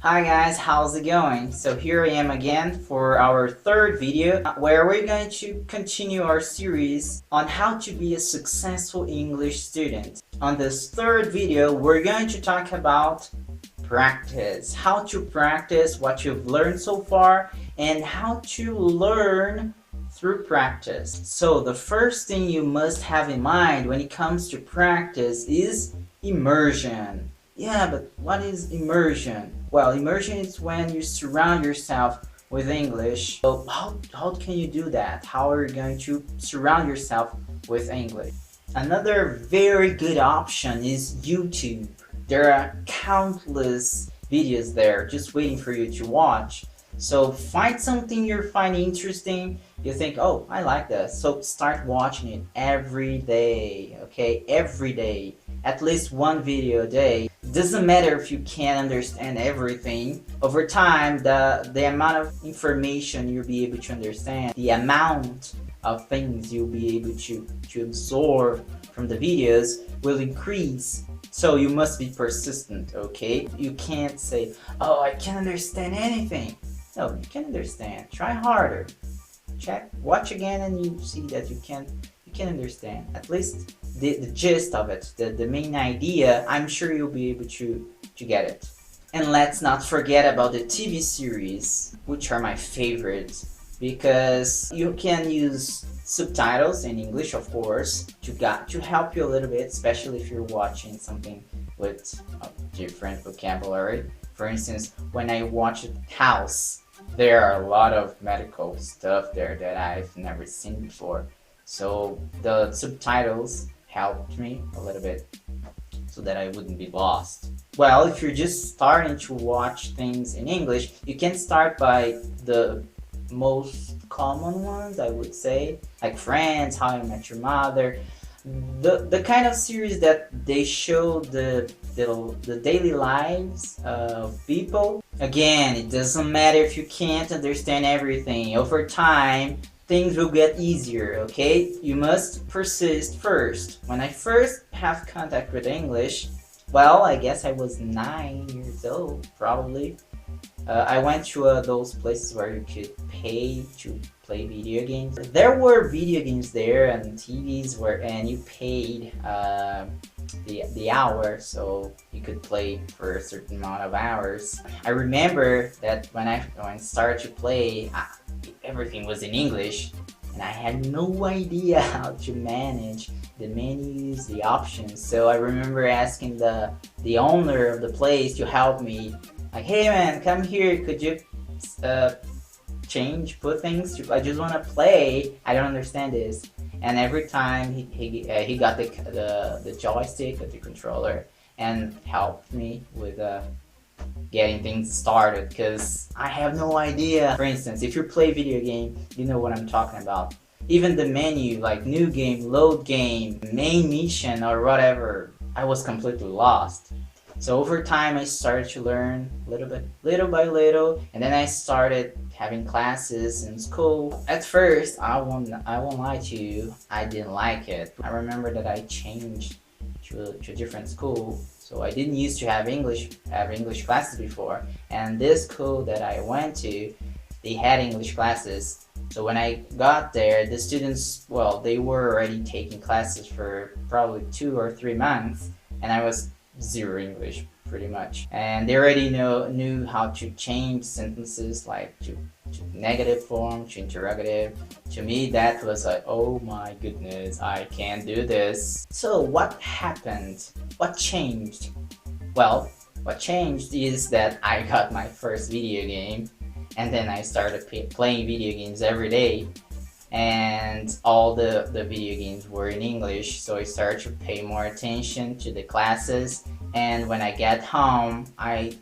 Hi guys, how's it going? So here I am again for our third video where we're going to continue our series on how to be a successful English student. On this third video, we're going to talk about practice, how to practice what you've learned so far and how to learn through practice. So the first thing you must have in mind when it comes to practice is immersion. Yeah, but what is immersion? Well, immersion is when you surround yourself with English. So how can you do that? How are you going to surround yourself with English? Another very good option is YouTube. There are countless videos there just waiting for you to watch. So find something you're finding interesting. You think, oh, I like this. So start watching it every day, okay? Every day. At least one video a day. Doesn't matter if you can't understand everything. Over time, the amount of information you'll be able to understand, the amount of things you'll be able to absorb from the videos will increase. So you must be persistent, okay? You can't say, oh, I can't understand anything. No, you can understand. Try harder. Watch again and you see that you can understand. At least the gist of it, the main idea, I'm sure you'll be able to get it. And let's not forget about the TV series, which are my favorites, because you can use subtitles in English, of course, to help you a little bit, especially if you're watching something with a different vocabulary. For instance, when I watched House, there are a lot of medical stuff there that I've never seen before. So the subtitles helped me a little bit so that I wouldn't be lost. Well, if you're just starting to watch things in English, you can start by the most common ones, I would say, like Friends, How I Met Your Mother, the kind of series that they show the daily lives of people. Again, it doesn't matter if you can't understand everything. Over time, things will get easier, okay? You must persist first. When I first have contact with English, well, I guess I was 9 years old, probably. I went to those places where you could pay to play video games. There were video games there and TVs and you paid the hour, so you could play for a certain amount of hours. I remember that when I started to play, everything was in English and I had no idea how to manage the menus, the options. So I remember asking the owner of the place to help me, like, hey man, come here, could you put things, I just want to play, I don't understand this. And every time he got the joystick or the controller and helped me with getting things started, because I have no idea. For instance, if you play video game, you know what I'm talking about. Even the menu, like new game, load game, main mission or whatever, I was completely lost. So over time I started to learn little by little, and then I started having classes in school. At first, I won't lie to you, I didn't like it. I remember that I changed to a different school, so I didn't used to have English classes before, and this school that I went to, they had English classes. So when I got there, the students, well, they were already taking classes for probably 2 or 3 months, and I was zero English pretty much, and they already knew how to change sentences, like to negative form, to interrogative. To me, that was like, oh my goodness, I can't do this. So what happened? What changed? Well, what changed is that I got my first video game, and then I started playing video games every day, and all the video games were in English, so I started to pay more attention to the classes. And when I get home, I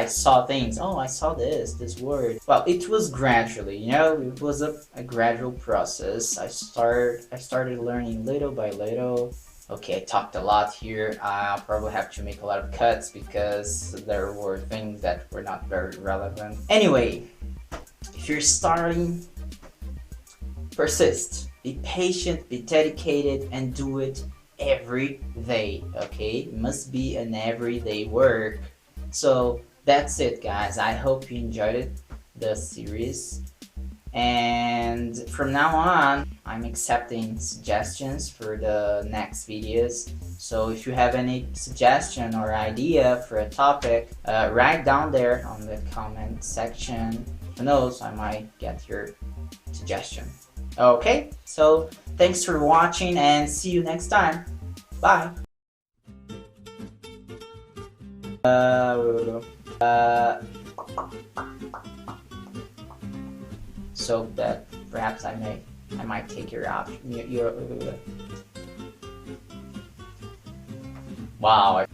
saw things. Oh, I saw this word. Well, it was gradually, it was a gradual process. I started learning little by little. Okay, I talked a lot here. I'll probably have to make a lot of cuts because there were things that were not very relevant. Anyway, if you're starting, persist, be patient, be dedicated, and do it every day, okay? It must be an everyday work. So that's it, guys. I hope you enjoyed it, the series. And from now on, I'm accepting suggestions for the next videos. So if you have any suggestion or idea for a topic, write down there on the comment section. Who knows, I might get your suggestion. Okay, so thanks for watching and see you next time. Bye. So that perhaps I might take your option. Wow.